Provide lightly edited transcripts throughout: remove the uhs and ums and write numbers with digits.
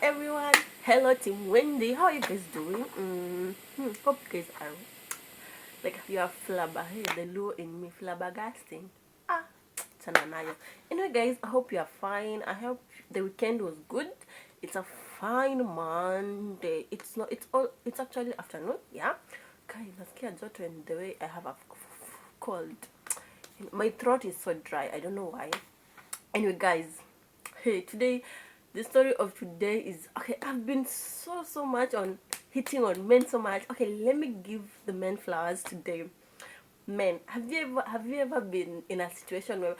everyone. Hello Team Wendy. How are you guys doing? Hope you guys are like you are the low in me flabbergasting. Ah, Tananayo. Anyway guys, I hope you are fine. I hope the weekend was good. It's a fine Monday. It's actually afternoon, yeah. Guys, nasikia joto and the way I have a cold. My throat is so dry. I don't know why. Anyway guys, hey, today the story of today is okay. I've been so much on hitting on men so much. Okay, let me give the men flowers today. Men, have you ever been in a situation where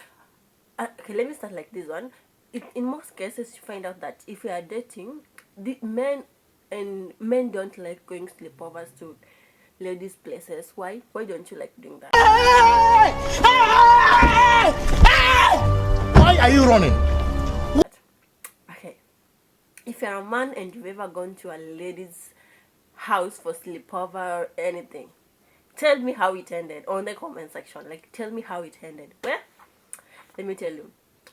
okay, let me start like this one. In most cases you find out that if you are dating, the men don't like going sleepovers to ladies places. Why don't you like doing that? Why are you running? Okay, if you're a man and you've ever gone to a lady's house for sleepover or anything, tell me how it ended on the comment section. Like, tell me how it ended. Well, let me tell you.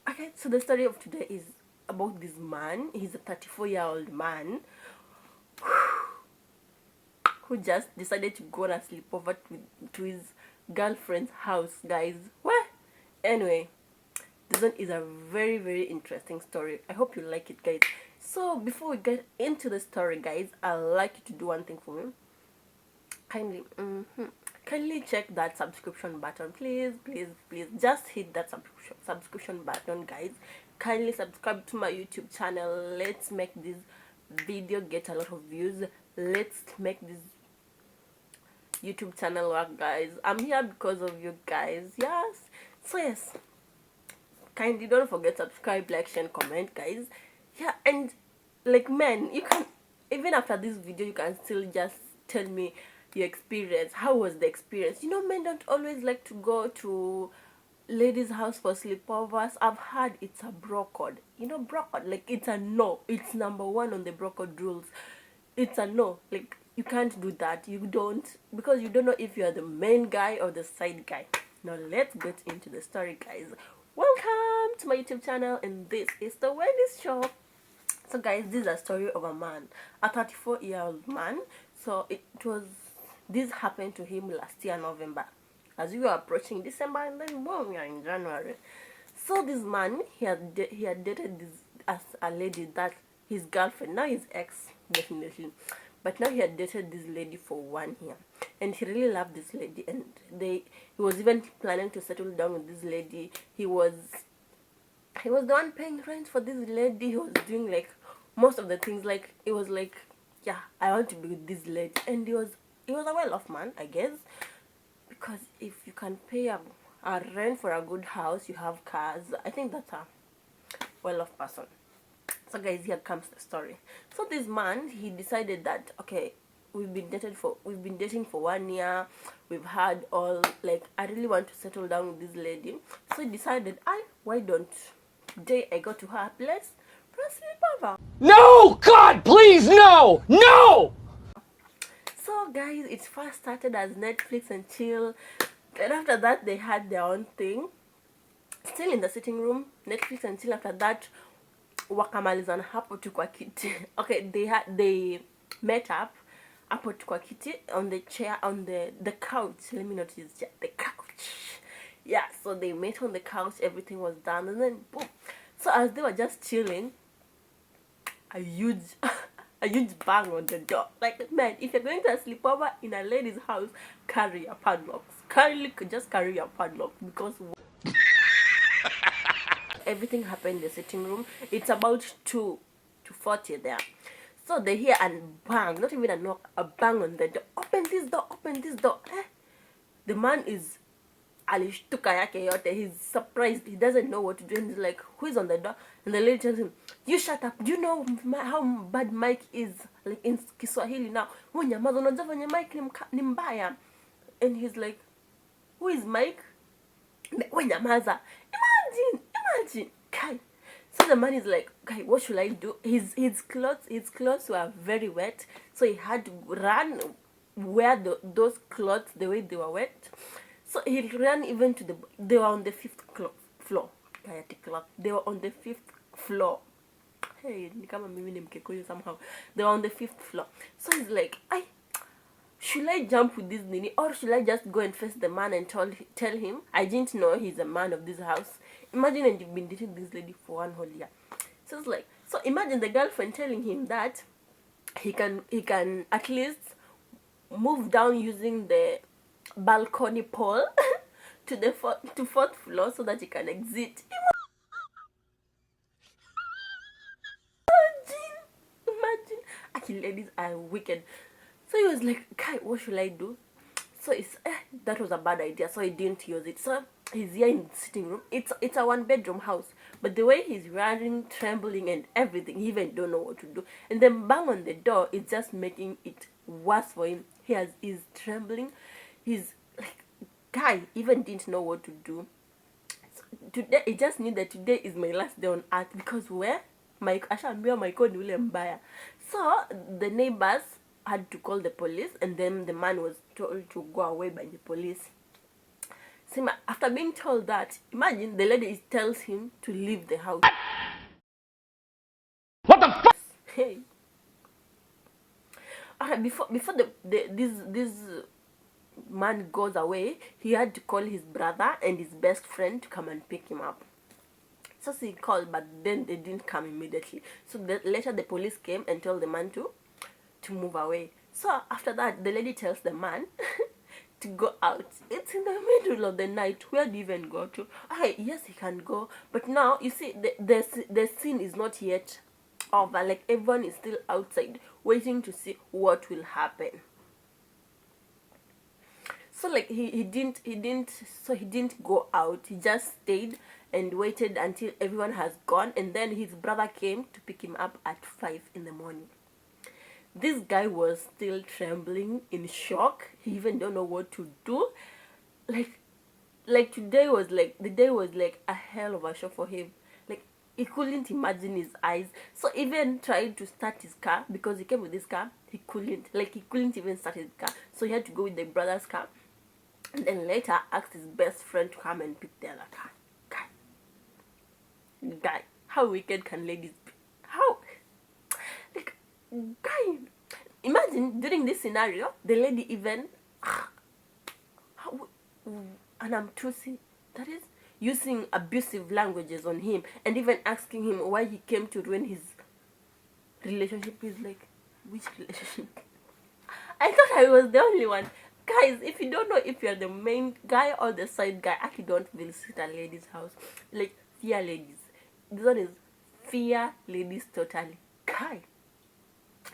Okay, so the story of today is about this man. He's a 34-year-old man who just decided to go on a sleepover to his girlfriend's house, guys. Well, anyway, this one is a very interesting story. I hope you like it, guys. So before we get into the story, guys, I'd like you to do one thing for me. Kindly check that subscription button, please just hit that subscription button, guys. Kindly subscribe to my YouTube channel. Let's make this video get a lot of views. Let's make this YouTube channel work, guys. I'm here because of you guys. Yes, so yes, kindly don't forget subscribe, like, share, and comment, guys. Yeah, and like, men, you can, even after this video, you can still just tell me your experience. How was the experience? Men don't always like to go to ladies' house for sleepovers. I've heard it's a bro code. Bro code, like, it's a no. It's number one on the bro code rules. It's a no. Like, you can't do that. You don't, because you don't know if you are the main guy or the side guy. Now let's get into the story, guys. Welcome to my YouTube channel, and this is the Wendy's Show. So guys, this is a story of a man, a 34-year-old man. So this happened to him last year, November, as we were approaching December, and then boom, we are in January. So this man, he had dated this as a lady that his girlfriend, now his ex, definitely, but now he had dated this lady for 1 year, and he really loved this lady, and he was even planning to settle down with this lady. He was the one paying rent for this lady. He was doing like most of the things. Like, it was like, yeah, I want to be with this lady. And he was a well-off man, I guess, because if you can pay a rent for a good house, you have cars, I think that's a well-off person. So guys, here comes the story. So this man, he decided that, okay, we've been dating for 1 year. We've had all, like, I really want to settle down with this lady. So he decided, why don't today I go to her place for a sleepover. No! God, please, no! No! So guys, it first started as Netflix and chill. Then after that, they had their own thing, still in the sitting room, Netflix and chill. After that, wakamalizana hapo tu kwa kiti. Okay, they met up hapo tu kwa kiti, on the chair, on the couch. Let me not use chair, the couch. Yeah, so they met on the couch, everything was done, and then boom. So as they were just chilling, a huge bang on the door. Like, man, if you're going to a sleepover in a lady's house, carry your padlocks. Just carry your padlocks, because everything happened in the sitting room. It's about 2:40 there. So they hear a bang, not even a knock, a bang on the door. Open this door, open this door. The man is alishtuka yake yote. He's surprised. He doesn't know what to do. And he's like, who is on the door? And the lady tells him, you shut up. Do you know how bad Mike is? Like, in Kiswahili now. Nyamaza, unajua venye Mike ni mbaya. And he's like, who is Mike? Nyamaza. Imagine. Kai. So the man is like, okay, what should I do? His clothes were very wet. So he had to run, wear those clothes the way they were wet. So he ran even to they were on the 5th floor. They were on the 5th floor. hey, ni kama mimi ni Mkikuyu somehow. They were on the 5th floor. So he's like, should I jump with this nini, or should I just go and face the man and tell him I didn't know he's a man of this house? Imagine, and you've been dating this lady for 1 whole year. So it's like, so imagine the girlfriend telling him that he can at least move down using the balcony pole to the 4th floor so that he can exit. Imagine. Actually, ladies are wicked. So he was like, Kai, what should I do? So it's that was a bad idea, so he didn't use it. So he's here in the sitting room. It's a 1-bedroom house, but the way he's running, trembling and everything, he even don't know what to do. And then bang on the door, it's just making it worse for him. He's trembling. He's like, Guy even didn't know what to do. So today he just knew that today is my last day on earth, because where my ashaambia my code ule mbaya. So the neighbors had to call the police, and then the man was told to go away by the police. So after being told that, imagine the lady tells him to leave the house. What the fuck? Hey. Before this man goes away, he had to call his brother and his best friend to come and pick him up. So he called, but then they didn't come immediately. So later the police came and told the man to move away. So after that, the lady tells the man to go out. It's in the middle of the night. Where do you even go to? Okay, yes, he can go, but now you see the scene is not yet over. Like, everyone is still outside waiting to see what will happen. So like he didn't go out. He just stayed and waited until everyone has gone, and then his brother came to pick him up at 5 in the morning. This guy was still trembling, in shock. He even don't know what to do. Like today was like, the day was like a hell of a shock for him. Like, he couldn't imagine his eyes. So even tried to start his car, because he came with his car, he couldn't even start his car. So he had to go with the brother's car, and then later asked his best friend to come and pick the other car. Guy, how wicked can ladies be? How, like, guy, imagine during this scenario, the lady even and I'm choosing, that is, using abusive languages on him, and even asking him why he came to ruin his relationship. Is like, which relationship? I thought I was the only one. Guys, if you don't know if you're the main guy or the side guy, actually don't visit a lady's house. Like, fear ladies. This one is fear ladies totally. Guy,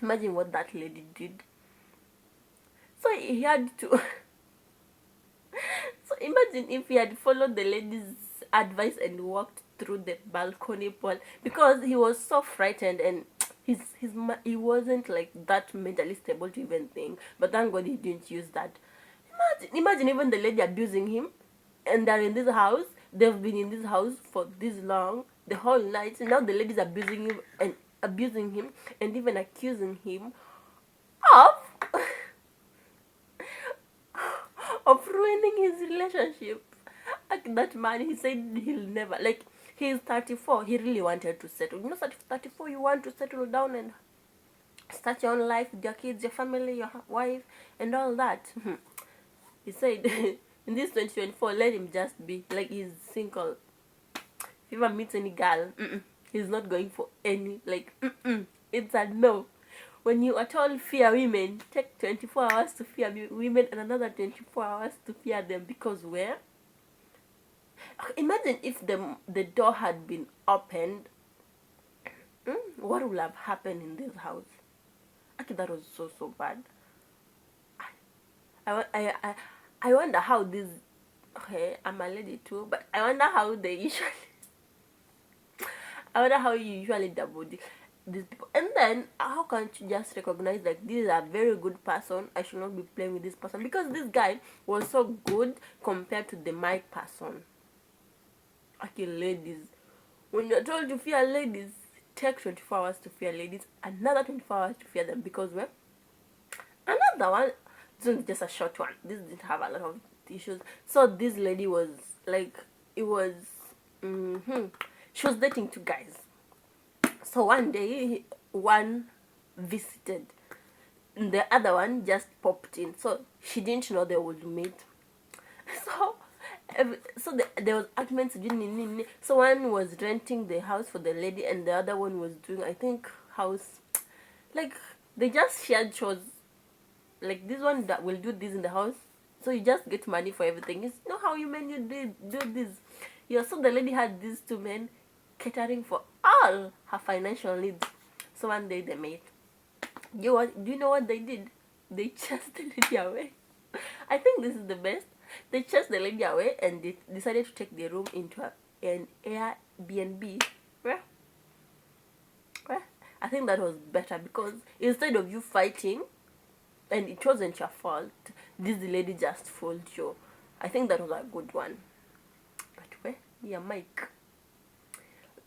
imagine what that lady did. So he had to so imagine if he had followed the lady's advice and walked through the balcony pole, because he was so frightened, and he wasn't like that mentally stable to even think. But thank God he didn't use that. Imagine even the lady abusing him, and they're in this house. They've been in this house for this long, the whole night. And now the lady's abusing him and even accusing him of ruining his relationship. Like, that man, he said he'll never, like, he's 34. He really wanted to settle. You know, 34, you want to settle down and start your own life with your kids, your family, your wife, and all that. He said, in this 2024, let him just be, like, he's single. If he ever meets any girl, he's not going for any, like, it's a no. When you at all fear women, take 24 hours to fear women and another 24 hours to fear them, because where? Imagine if the door had been opened. What would have happened in this house? Actually, that was so bad. I wonder how this. Okay, I'm a lady too, but I wonder how they usually. I wonder how you usually double these people. And then how can't you just recognize, like, this is a very good person, I should not be playing with this person, because this guy was so good compared to the my person. Okay, ladies, when you're told to fear ladies, take 24 hours to fear ladies, another 24 hours to fear them, because well, another one, this was just a short one. This didn't have a lot of issues. So this lady was like, it was she was dating 2 guys. So one day, one visited, the other one just popped in. So she didn't know they would meet. So, there was arguments. So one was renting the house for the lady, and the other one was doing, I think, house. Like, they just shared chores. Like, this one that will do this in the house, so you just get money for everything. It's not how you men you do this. Yeah. So the lady had these two men catering for all her financial needs. So one day they met. Do you know what they did? They chased the lady away. I think this is the best. They chased the lady away and they decided to take the room into an Airbnb. Well, I think that was better, because instead of you fighting, and it wasn't your fault, this lady just fooled you. I think that was a good one. But where? Yeah, Mike.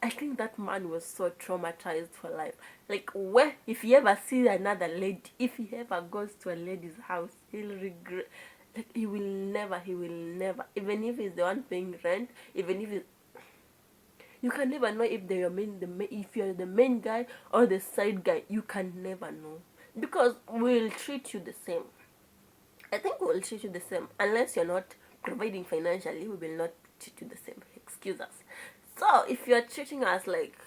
I think that man was so traumatized for life. Like, where, if he ever sees another lady, if he ever goes to a lady's house, he'll regret. Like, he will never, even if he's the one paying rent, even if he's, you can never know if they're if you're the main guy or the side guy. You can never know, because we'll treat you the same. I think we'll treat you the same unless you're not providing financially. We will not treat you the same. Excuse us. So if you're treating us like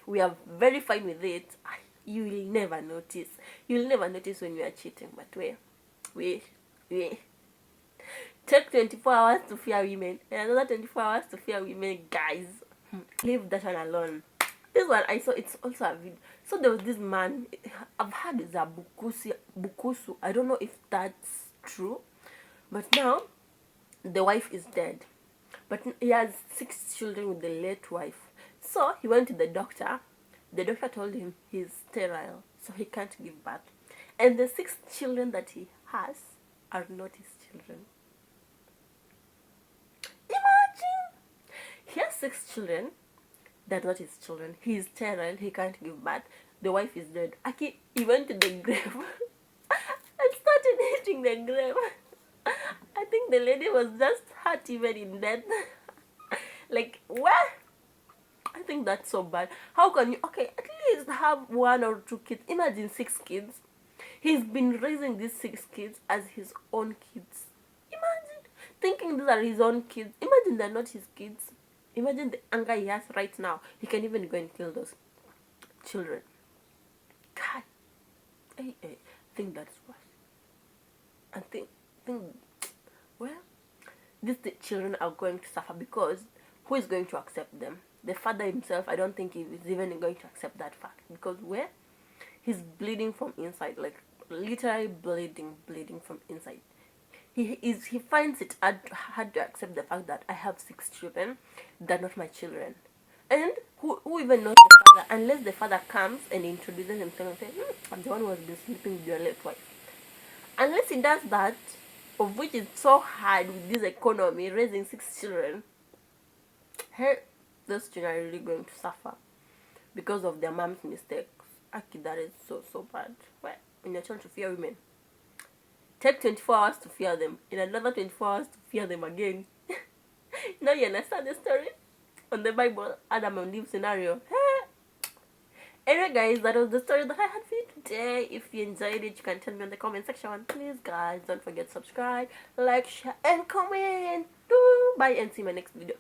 we are very fine with it, you will never notice. You'll never notice when you are cheating. But we take 24 hours to fear women and another 24 hours to fear women, guys. Leave that one alone. This one I saw, it's also a video. So there was this man, I've heard it's a Bukusu. I don't know if that's true, but now the wife is dead, but he has 6 children with the late wife. So he went to the doctor. The doctor told him he's sterile, so he can't give birth, and the 6 children that he has are not his children. Imagine, he has 6 children. That's not his children. He's sterile. He can't give birth. The wife is dead. He went to the grave and started hitting the grave. I think the lady was just hurt even in death. Like, what? I think that's so bad. How can you, at least have 1 or 2 kids? Imagine 6 kids. He's been raising these 6 kids as his own kids. Imagine thinking these are his own kids. Imagine they're not his kids. Imagine the anger he has right now. He can even go and kill those children. God, I think that's worse. I think, well, these children are going to suffer, because who is going to accept them? The father himself, I don't think he is even going to accept that fact, because he's bleeding from inside, like literally bleeding from inside. He finds it hard to accept the fact that I have 6 children, they're not my children. And who even knows the father, unless the father comes and introduces himself and says, I'm the one who has been sleeping with your late wife. Unless he does that, of which is so hard with this economy, raising 6 children, those children are really going to suffer because of their mom's mistakes. That is so bad. Well, when you're trying to fear women, take 24 hours to fear them, in another 24 hours to fear them again. Now you understand the story? On the Bible, Adam and Eve scenario. Anyway, guys, that was the story that I had for you today. If you enjoyed it, you can tell me in the comment section. Please, guys, don't forget to subscribe, like, share, and comment. Bye, and see you in my next video.